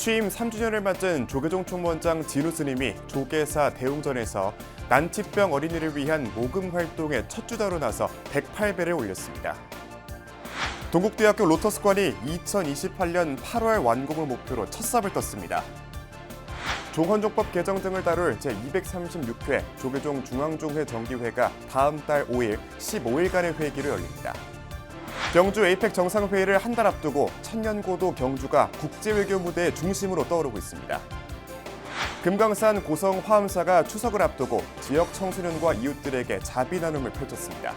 취임 3주년을 맞은 조계종 총무원장 진우 스님이 조계사 대웅전에서 난치병 어린이를 위한 모금 활동의 첫 주자로 나서 108배를 올렸습니다. 동국대학교 로터스관이 2028년 8월 완공을 목표로 첫 삽을 떴습니다. 종헌종법 개정 등을 다룰 제236회 조계종 중앙종회 정기회가 다음 달 5일, 15일간의 회기로 열립니다. 경주 에이펙 정상회의를 한 달 앞두고 천년고도 경주가 국제외교 무대의 중심으로 떠오르고 있습니다. 금강산 고성 화엄사가 추석을 앞두고 지역 청소년과 이웃들에게 자비 나눔을 펼쳤습니다.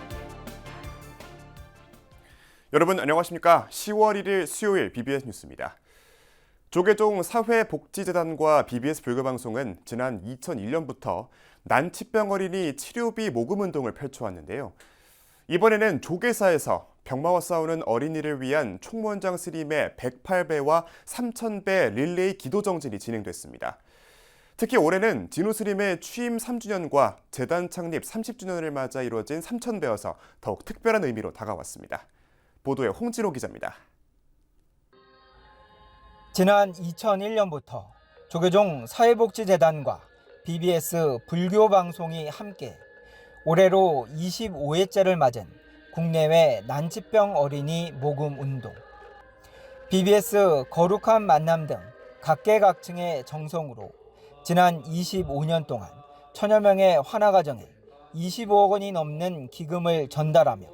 여러분 안녕하십니까? 10월 1일 수요일 BBS 뉴스입니다. 조계종 사회복지재단과 BBS 불교방송은 지난 2001년부터 난치병 어린이 치료비 모금운동을 펼쳐왔는데요. 이번에는 조계사에서 병마와 싸우는 어린이를 위한 총무원장 스님의 108배와 3000배 릴레이 기도정진이 진행됐습니다. 특히 올해는 진우 스님의 취임 3주년과 재단 창립 30주년을 맞아 이루어진 3000배여서 더욱 특별한 의미로 다가왔습니다. 보도에 홍진호 기자입니다. 지난 2001년부터 조계종 사회복지재단과 BBS 불교방송이 함께 올해로 25회째를 맞은 국내외 난치병 어린이 모금 운동. BBS 거룩한 만남 등 각계각층의 정성으로 지난 25년 동안 천여 명의 환화가정에 25억 원이 넘는 기금을 전달하며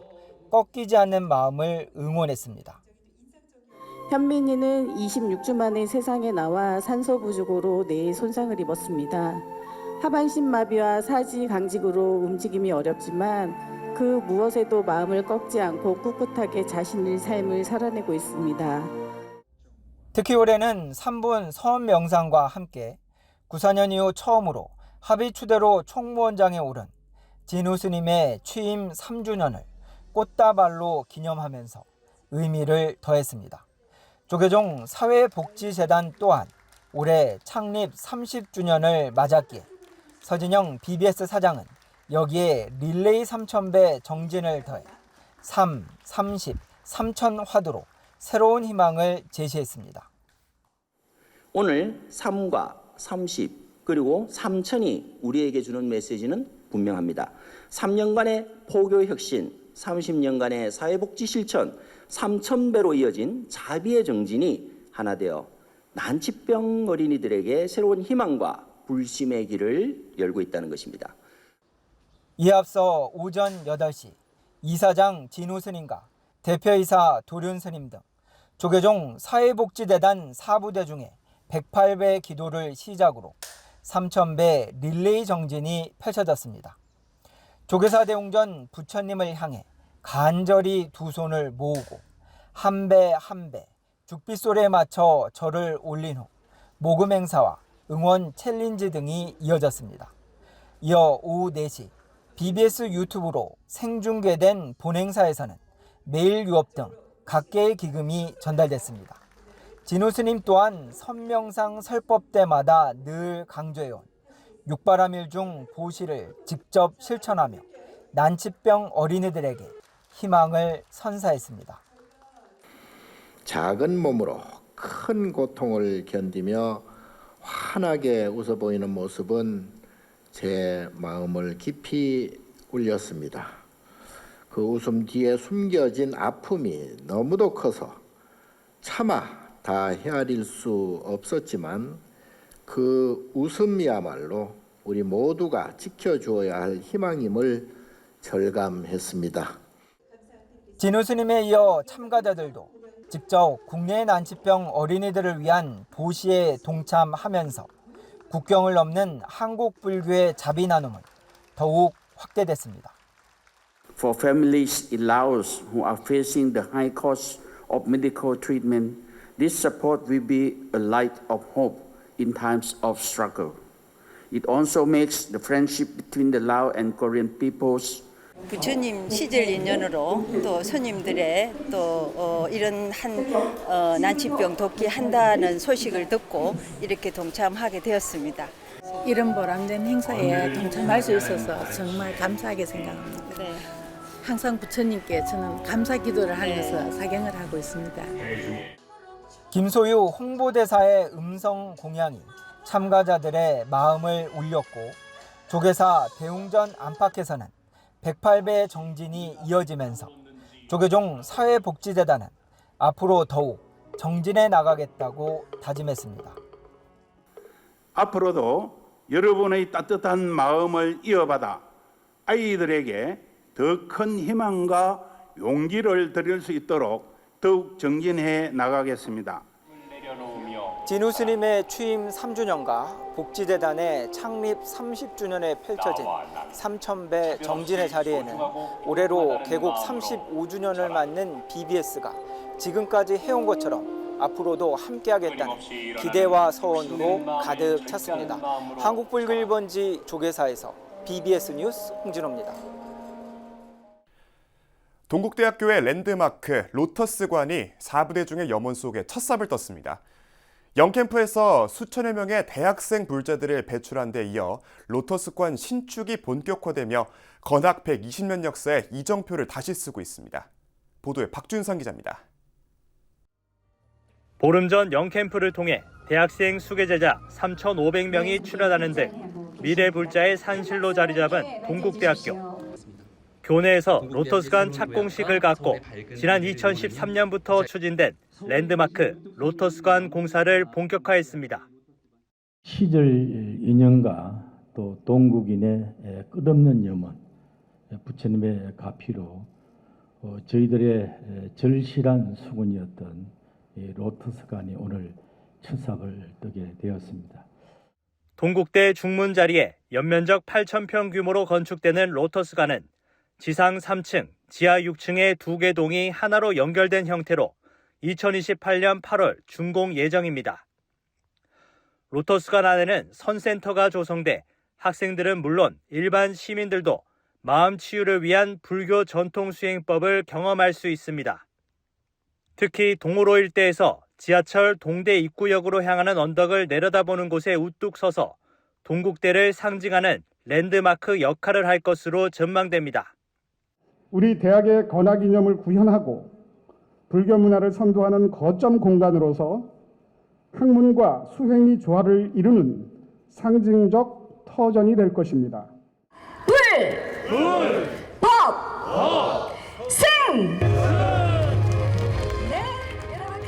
꺾이지 않는 마음을 응원했습니다. 현민이는 26주 만에 세상에 나와 산소 부족으로 뇌에 손상을 입었습니다. 하반신 마비와 사지 강직으로 움직임이 어렵지만 그 무엇에도 마음을 꺾지 않고 꿋꿋하게 자신의 삶을 살아내고 있습니다. 특히 올해는 3분 서원 명상과 함께 94년 이후 처음으로 합의 추대로 총무원장에 오른 진우 스님의 취임 3주년을 꽃다발로 기념하면서 의미를 더했습니다. 조계종 사회복지재단 또한 올해 창립 30주년을 맞았기에 서진영 BBS 사장은 여기에 릴레이 3000배 정진을 더해 3, 30, 3000 화두로 새로운 희망을 제시했습니다. 오늘 3과 30 그리고 3000이 우리에게 주는 메시지는 분명합니다. 3년간의 포교 혁신, 30년간의 사회복지 실천, 3000배로 이어진 자비의 정진이 하나 되어 난치병 어린이들에게 새로운 희망과 불심의 길을 열고 있다는 것입니다. 이에 앞서 오전 8시 이사장 진우 스님과 대표이사 도륜 스님 등 조계종 사회복지재단 사부대 중에 108배 기도를 시작으로 3000배 릴레이 정진이 펼쳐졌습니다. 조계사 대웅전 부처님을 향해 간절히 두 손을 모으고 한 배 한 배 죽빗소리에 맞춰 절을 올린 후 모금 행사와 응원 챌린지 등이 이어졌습니다. 이어 오후 4시 BBS 유튜브로 생중계된 본행사에서는 매일 유업 등 각계의 기금이 전달됐습니다. 진우 스님 또한 선명상 설법 때마다 늘 강조해온 육바라밀 중 보시를 직접 실천하며 난치병 어린이들에게 희망을 선사했습니다. 작은 몸으로 큰 고통을 견디며 환하게 웃어 보이는 모습은 제 마음을 깊이 울렸습니다. 그 웃음 뒤에 숨겨진 아픔이 너무도 커서 차마 다 헤아릴 수 없었지만 그 웃음이야말로 우리 모두가 지켜주어야 할 희망임을 절감했습니다. 진우 스님에 이어 참가자들도 직접 국내 난치병 어린이들을 위한 보시에 동참하면서 국경을 넘는 한국 불교의 자비 나눔은 더욱 확대됐습니다. For families in Laos who are facing the high cost of medical treatment, this support will be a light of hope in times of struggle. It also makes the friendship between the Lao and Korean peoples 부처님 시절 인연으로 또 손님들의 또 이런 난치병 돕기 한다는 소식을 듣고 이렇게 동참하게 되었습니다. 이런 보람된 행사에 동참할 수 있어서 정말 감사하게 생각합니다. 네. 항상 부처님께 저는 감사 기도를 하면서 사경을 하고 있습니다. 김소유 홍보대사의 음성 공양이 참가자들의 마음을 울렸고 조계사 대웅전 안팎에서는 108배 정진이 이어지면서 조계종 사회복지재단은 앞으로 더욱 정진해 나가겠다고 다짐했습니다. 앞으로도 여러분의 따뜻한 마음을 이어받아 아이들에게 더 큰 희망과 용기를 드릴 수 있도록 더욱 정진해 나가겠습니다. 진우 스님의 취임 3주년과 복지재단의 창립 30주년에 펼쳐진 3000배 정진의 자리에는 올해로 개국 35주년을 맞는 BBS가 지금까지 해온 것처럼 앞으로도 함께하겠다는 기대와 서원으로 가득 찼습니다. 한국불교 1번지 조계사에서 BBS 뉴스 홍진호입니다. 동국대학교의 랜드마크 로터스관이 4부대 중의 염원 속에 첫 삽을 떴습니다. 영캠프에서 수천여 명의 대학생 불자들을 배출한 데 이어 로터스관 신축이 본격화되며 건학 120년 역사의 이정표를 다시 쓰고 있습니다. 보도에 박준상 기자입니다. 보름 전 영캠프를 통해 대학생 수계제자 3,500명이 출연하는 등 미래 불자의 산실로 자리 잡은 동국대학교. 교내에서 로터스관 착공식을 갖고 지난 2013년부터 추진된 랜드마크 로터스관 공사를 본격화했습니다. 시절 인연과 또 동국인의 끝없는 염원, 부처님의 가피로 저희들의 절실한 수군이었던 이 로터스관이 오늘 첫 삽을 뜨게 되었습니다. 동국대 중문 자리에 연면적 8,000평 규모로 건축되는 로터스관은 지상 3층, 지하 6층의 2개 동이 하나로 연결된 형태로 2028년 8월 준공 예정입니다. 로터스관 안에는 선센터가 조성돼 학생들은 물론 일반 시민들도 마음 치유를 위한 불교 전통 수행법을 경험할 수 있습니다. 특히 동호로 일대에서 지하철 동대 입구역으로 향하는 언덕을 내려다보는 곳에 우뚝 서서 동국대를 상징하는 랜드마크 역할을 할 것으로 전망됩니다. 우리 대학의 건학 이념을 구현하고 불교 문화를 선도하는 거점 공간으로서 학문과 수행이 조화를 이루는 상징적 터전이 될 것입니다. 승!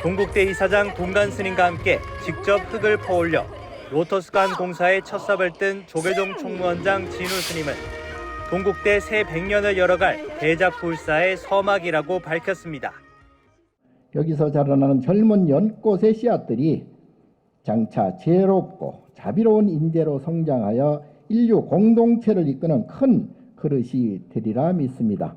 동국대 이사장 동간 스님과 함께 직접 흙을 퍼올려 로터스관 공사에 첫 삽을 뜬 조계종 총무원장 진우 스님은 동국대 새 100년을 열어갈 대작불사의 서막이라고 밝혔습니다. 여기서 자라나는 젊은 연꽃의 씨앗들이 장차 지혜롭고 자비로운 인재로 성장하여 인류 공동체를 이끄는 큰 그릇이 되리라 믿습니다.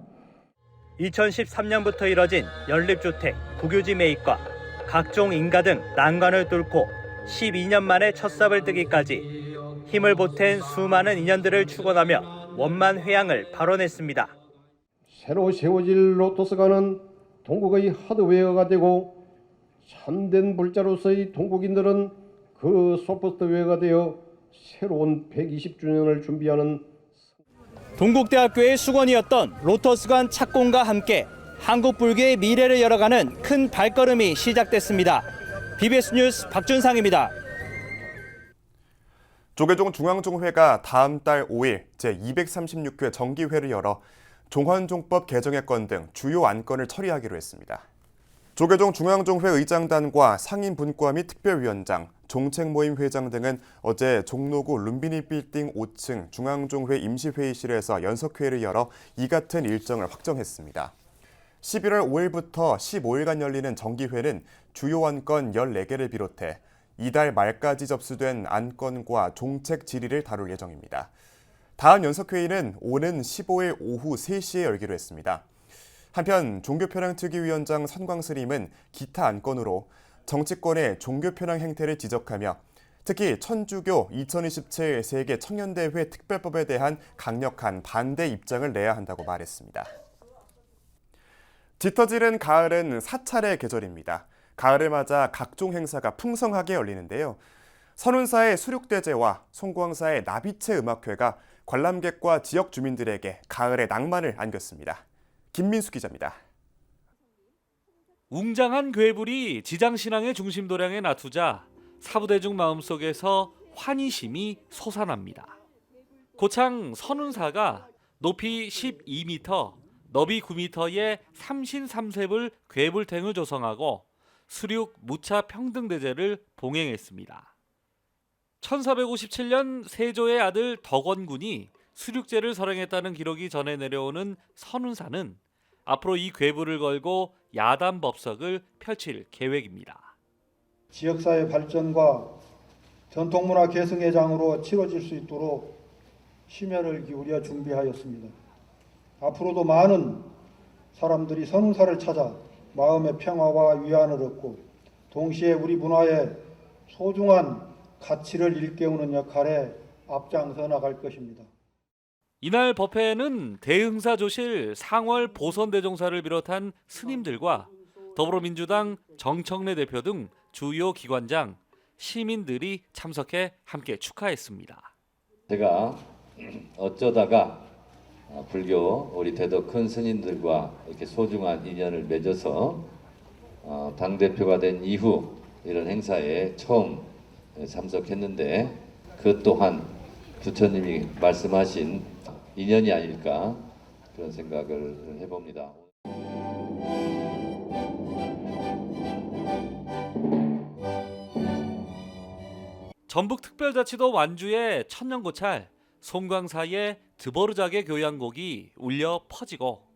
2013년부터 이뤄진 연립주택, 국유지 매입과 각종 인가 등 난관을 뚫고 12년 만에 첫 삽을 뜨기까지 힘을 보탠 수많은 인연들을 축원하며 원만 회양을 발언했습니다. 새로 세워질 로터스관은 동국의 하드웨어가 되고 참된 불자로서의 동국인들은 그 소프트웨어가 되어 새로운 120주년을 준비하는 동국대학교의 수건이었던 로터스관 착공과 함께 한국 불교의 미래를 열어가는 큰 발걸음이 시작됐습니다. BBS 뉴스 박준상입니다. 조계종 중앙종회가 다음 달 5일 제236회 정기회를 열어 종헌종법 개정의 건 등 주요 안건을 처리하기로 했습니다. 조계종 중앙종회 의장단과 상임분과 및 특별위원장, 종책모임 회장 등은 어제 종로구 룸비니 빌딩 5층 중앙종회 임시회의실에서 연석회의를 열어 이 같은 일정을 확정했습니다. 11월 5일부터 15일간 열리는 정기회는 주요 안건 14개를 비롯해 이달 말까지 접수된 안건과 종책 질의를 다룰 예정입니다. 다음 연석회의는 오는 15일 오후 3시에 열기로 했습니다. 한편 종교편향특위위원장 선광스님은 기타 안건으로 정치권의 종교편향 행태를 지적하며 특히 천주교 2027 세계 청년대회 특별법에 대한 강력한 반대 입장을 내야 한다고 말했습니다. 짙어지는 가을은 사찰의 계절입니다. 가을을 맞아 각종 행사가 풍성하게 열리는데요. 선운사의 수륙대제와 송광사의 나비채 음악회가 관람객과 지역 주민들에게 가을의 낭만을 안겼습니다. 김민수 기자입니다. 웅장한 괴불이 지장신앙의 중심도량에 낮추자 사부대중 마음속에서 환희심이 솟아납니다. 고창 선운사가 높이 12m, 너비 9m의 삼신 삼세불 괴불탱을 조성하고 수륙 무차 평등대제를 봉행했습니다. 1457년 세조의 아들 덕원군이 수륙제를 설행했다는 기록이 전해 내려오는 선운사는 앞으로 이 괴불을 걸고 야단법석을 펼칠 계획입니다. 지역사회 발전과 전통문화 계승의 장으로 치러질 수 있도록 심혈을 기울여 준비하였습니다. 앞으로도 많은 사람들이 선운사를 찾아 마음의 평화와 위안을 얻고 동시에 우리 문화의 소중한 가치를 일깨우는 역할에 앞장서 나갈 것입니다. 이날 법회에는 대흥사조실 상월 보선대종사를 비롯한 스님들과 더불어민주당 정청래 대표 등 주요 기관장, 시민들이 참석해 함께 축하했습니다. 제가 어쩌다가 불교 우리 대도 큰 스님들과 이렇게 소중한 인연을 맺어서 당대표가 된 이후 이런 행사에 처음 참석했는데 그 또한 부처님이 말씀하신 인연이 아닐까 그런 생각을 해봅니다. 전북특별자치도 완주의 천년고찰 송광사의 드버르자게 교향곡이 울려 퍼지고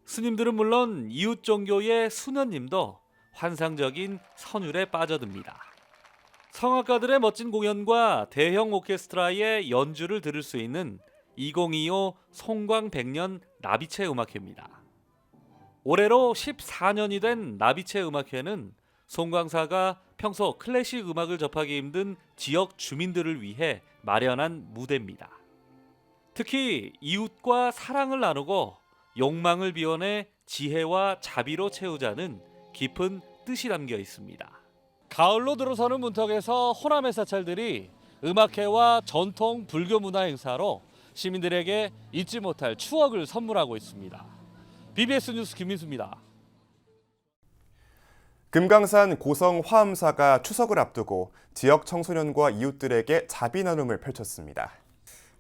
스님들은 물론 이웃 종교의 수녀님도 환상적인 선율에 빠져듭니다. 성악가들의 멋진 공연과 대형 오케스트라의 연주를 들을 수 있는 2025 송광백년 나비체 음악회입니다. 올해로 14년이 된 나비체 음악회는 송광사가 평소 클래식 음악을 접하기 힘든 지역 주민들을 위해 마련한 무대입니다. 특히 이웃과 사랑을 나누고 욕망을 비워내 지혜와 자비로 채우자는 깊은 뜻이 담겨 있습니다. 가을로 들어서는 문턱에서 호남의 사찰들이 음악회와 전통 불교 문화 행사로 시민들에게 잊지 못할 추억을 선물하고 있습니다. BBS 뉴스 김민수입니다. 금강산 고성 화엄사가 추석을 앞두고 지역 청소년과 이웃들에게 자비 나눔을 펼쳤습니다.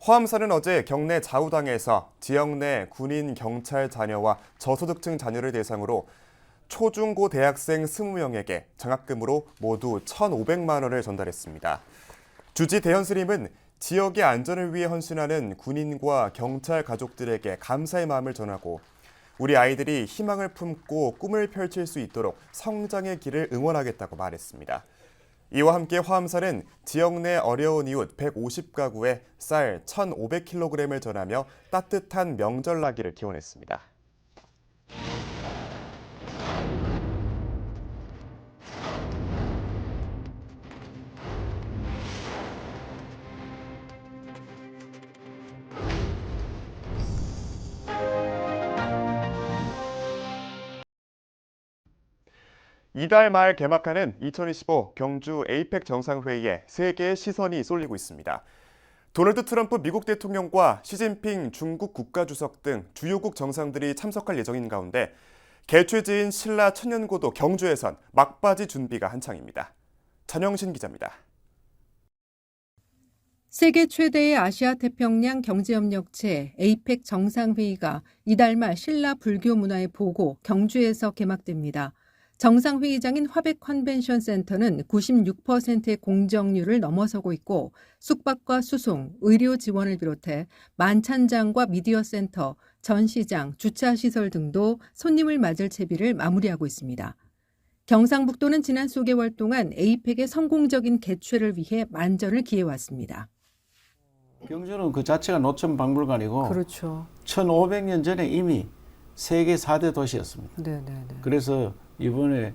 화엄사는 어제 경내 좌우당에서 지역 내 군인, 경찰 자녀와 저소득층 자녀를 대상으로 초중고 대학생 20명에게 장학금으로 모두 1,500만 원을 전달했습니다. 주지 대현 스님은 지역의 안전을 위해 헌신하는 군인과 경찰 가족들에게 감사의 마음을 전하고 우리 아이들이 희망을 품고 꿈을 펼칠 수 있도록 성장의 길을 응원하겠다고 말했습니다. 이와 함께 화엄사는 지역 내 어려운 이웃 150가구에 쌀 1,500kg을 전하며 따뜻한 명절나기를 기원했습니다. 이달 말 개막하는 2025 경주 에이펙 정상회의에 세계의 시선이 쏠리고 있습니다. 도널드 트럼프 미국 대통령과 시진핑 중국 국가주석 등 주요국 정상들이 참석할 예정인 가운데 개최지인 신라 천년고도 경주에선 막바지 준비가 한창입니다. 전영신 기자입니다. 세계 최대의 아시아 태평양 경제협력체 에이펙 정상회의가 이달 말 신라 불교 문화의 보고 경주에서 개막됩니다. 정상회의장인 화백 컨벤션 센터는 96%의 공정률을 넘어서고 있고 숙박과 수송, 의료 지원을 비롯해 만찬장과 미디어 센터, 전시장, 주차시설 등도 손님을 맞을 채비를 마무리하고 있습니다. 경상북도는 지난 수개월 동안 에이펙의 성공적인 개최를 위해 만전을 기해왔습니다. 경주는 그 자체가 노천 박물관이고 그렇죠. 1500년 전에 이미 세계 4대 도시였습니다. 네네네. 그래서 이번에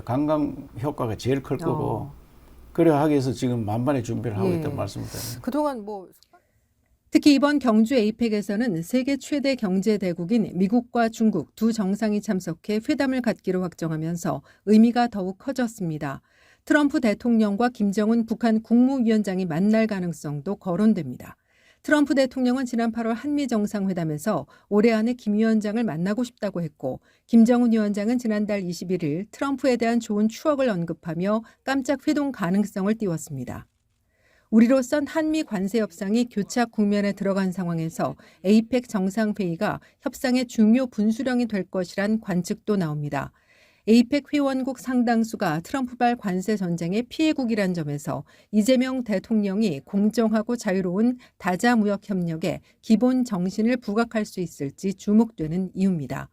관광 효과가 제일 클 거고 그래 하기 위해서 지금 만반의 준비를 하고 있다는 말씀입니다. 그동안 특히 이번 경주 에이펙에서는 세계 최대 경제 대국인 미국과 중국 두 정상이 참석해 회담을 갖기로 확정하면서 의미가 더욱 커졌습니다. 트럼프 대통령과 김정은 북한 국무위원장이 만날 가능성도 거론됩니다. 트럼프 대통령은 지난 8월 한미 정상회담에서 올해 안에 김 위원장을 만나고 싶다고 했고 김정은 위원장은 지난달 21일 트럼프에 대한 좋은 추억을 언급하며 깜짝 회동 가능성을 띄웠습니다. 우리로선 한미 관세 협상이 교착 국면에 들어간 상황에서 에이펙 정상회의가 협상의 중요 분수령이 될 것이란 관측도 나옵니다. 에이펙 회원국 상당수가 트럼프발 관세 전쟁의 피해국이란 점에서 이재명 대통령이 공정하고 자유로운 다자 무역 협력에 기본 정신을 부각할 수 있을지 주목되는 이유입니다.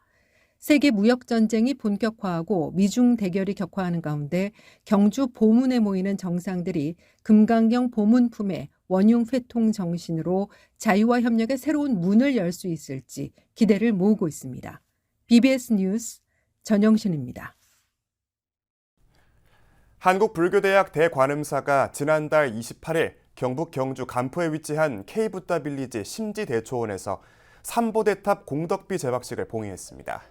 세계 무역 전쟁이 본격화하고 미중 대결이 격화하는 가운데 경주 보문에 모이는 정상들이 금강경 보문품의 원용 회통 정신으로 자유와 협력의 새로운 문을 열 수 있을지 기대를 모으고 있습니다. BBS 뉴스 전영신입니다. 한국불교대학 대관음사가 지난달 28일 경북 경주 간포에 위치한 K붓다 빌리지 심지대초원에서 삼보대탑 공덕비 제박식을 봉행했습니다.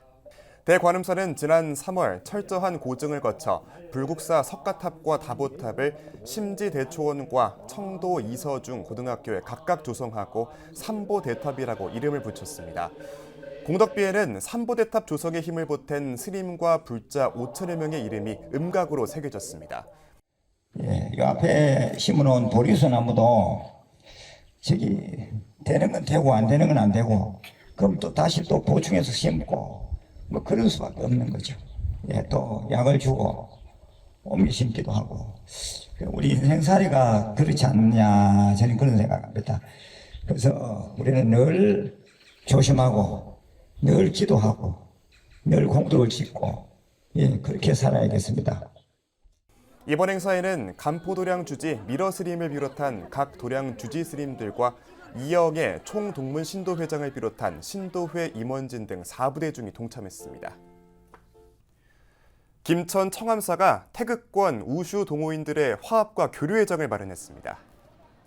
대관음사는 지난 3월 철저한 고증을 거쳐 불국사 석가탑과 다보탑을 심지대초원과 청도 이서중 고등학교에 각각 조성하고 삼보대탑이라고 이름을 붙였습니다. 공덕비에는 삼보대탑 조성에 힘을 보탠 스님과 불자 5천여 명의 이름이 음각으로 새겨졌습니다. 이 앞에 심어놓은 보리수 나무도 되는 건 되고 안 되는 건 안 되고 그럼 또 다시 또 보충해서 심고 뭐 그럴 수밖에 없는 거죠. 또 약을 주고 옮겨 심기도 하고 우리 인생살이가 그렇지 않느냐 저는 그런 생각합니다. 그래서 우리는 늘 조심하고 늘 기도하고 늘 공덕을 짓고 그렇게 살아야겠습니다. 이번 행사에는 간포도량 주지 미러 스님을 비롯한 각 도량 주지 스님들과 이영애 총동문 신도회장을 비롯한 신도회 임원진 등 4부대 중이 동참했습니다. 김천 청암사가 태극권 우슈 동호인들의 화합과 교류회장을 마련했습니다.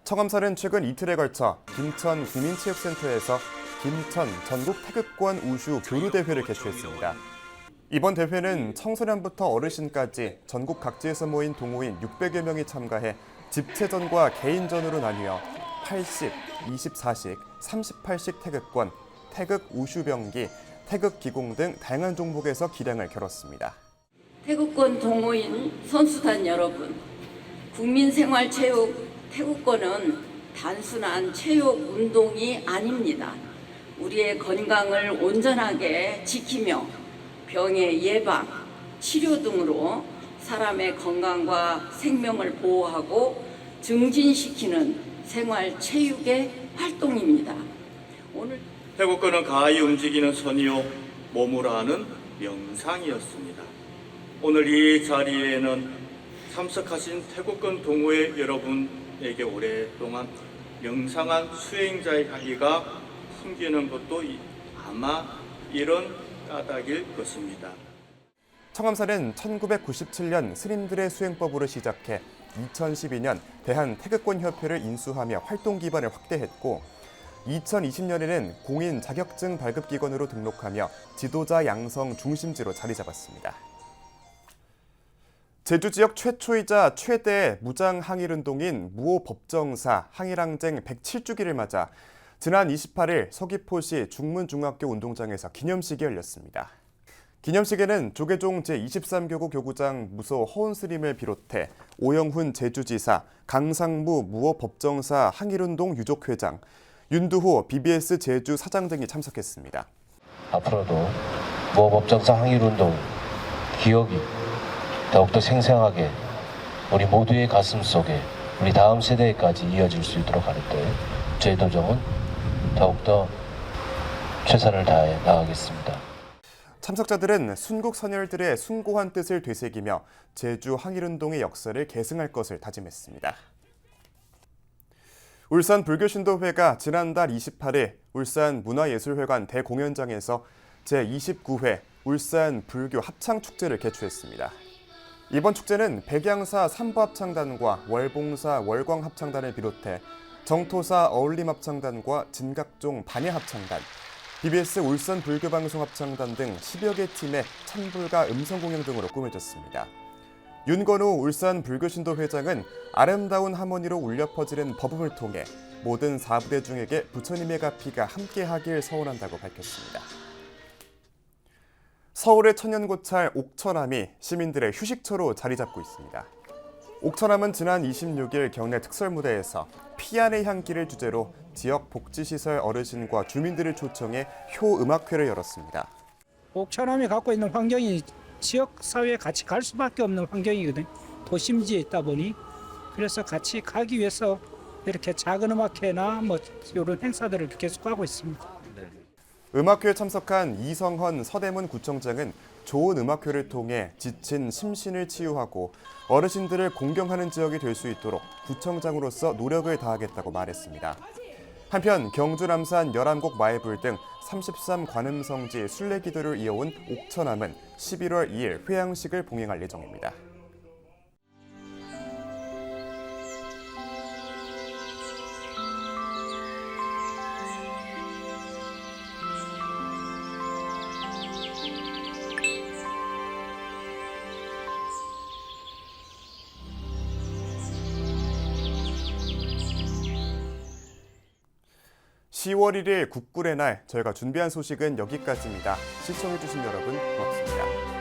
청암사는 최근 이틀에 걸쳐 김천 국민체육센터에서 김천 전국 태극권 우슈 교류대회를 개최했습니다. 이번 대회는 청소년부터 어르신까지 전국 각지에서 모인 동호인 600여 명이 참가해 집체전과 개인전으로 나뉘어 80, 24식, 38식 태극권, 태극 우슈병기, 태극 기공 등 다양한 종목에서 기량을 겨뤘습니다. 태극권 동호인 선수단 여러분, 국민생활체육 태극권은 단순한 체육 운동이 아닙니다. 우리의 건강을 온전하게 지키며 병의 예방, 치료 등으로 사람의 건강과 생명을 보호하고 증진시키는 생활체육의 활동입니다. 오늘 태극권은 가히 움직이는 선이요 몸으로 하는 명상이었습니다. 오늘 이 자리에는 참석하신 태극권 동호회 여러분에게 오랫동안 명상한 수행자의 향기가 풍기는 것도 아마 이런 까닭일 것입니다. 청암사는 1997년 스님들의 수행법으로 시작해 2012년 대한태극권협회를 인수하며 활동 기반을 확대했고 2020년에는 공인 자격증 발급기관으로 등록하며 지도자 양성 중심지로 자리 잡았습니다. 제주 지역 최초이자 최대의 무장 항일운동인 무오법정사 항일항쟁 107주기를 맞아 지난 28일 서귀포시 중문중학교 운동장에서 기념식이 열렸습니다. 기념식에는 조계종 제23교구 교구장 무소 허운 스님을 비롯해 오영훈 제주지사, 강상무 무오법정사 항일운동 유족회장, 윤두호 BBS 제주 사장 등이 참석했습니다. 앞으로도 무오법정사 항일운동 기억이 더욱더 생생하게 우리 모두의 가슴 속에 우리 다음 세대까지 이어질 수 있도록 하는데 저희 도정은 더욱더 최선을 다해 나가겠습니다. 참석자들은 순국 선열들의 숭고한 뜻을 되새기며 제주 항일운동의 역사를 계승할 것을 다짐했습니다. 울산 불교신도회가 지난달 28일 울산 문화예술회관 대공연장에서 제29회 울산 불교 합창축제를 개최했습니다. 이번 축제는 백양사 삼부합창단과 월봉사 월광합창단을 비롯해 정토사 어울림합창단과 진각종 반야합창단, BBS 울산 불교방송합창단 등 10여 개 팀의 찬불과 음성공연 등으로 꾸며졌습니다. 윤건우 울산 불교신도 회장은 아름다운 하모니로 울려 퍼지는 법음을 통해 모든 4부대 중에게 부처님의 가피가 함께하길 서원한다고 밝혔습니다. 서울의 천연고찰 옥천암이 시민들의 휴식처로 자리 잡고 있습니다. 옥천암은 지난 26일 경내 특설무대에서 피안의 향기를 주제로 지역 복지시설 어르신과 주민들을 초청해 효음악회를 열었습니다. 옥천암이 갖고 있는 환경이 지역사회에 같이 갈 수밖에 없는 환경이거든요. 도심지에 있다 보니 그래서 같이 가기 위해서 이렇게 작은 음악회나 이런 행사들을 계속하고 있습니다. 음악회에 참석한 이성헌 서대문 구청장은 좋은 음악회를 통해 지친 심신을 치유하고 어르신들을 공경하는 지역이 될 수 있도록 구청장으로서 노력을 다하겠다고 말했습니다. 한편 경주 남산 11곡 마애불 등 33관음성지 순례기도를 이어온 옥천암은 11월 2일 회양식을 봉행할 예정입니다. (10월 1일 국군의 날) 저희가 준비한 소식은 여기까지입니다. 시청해주신 여러분 고맙습니다.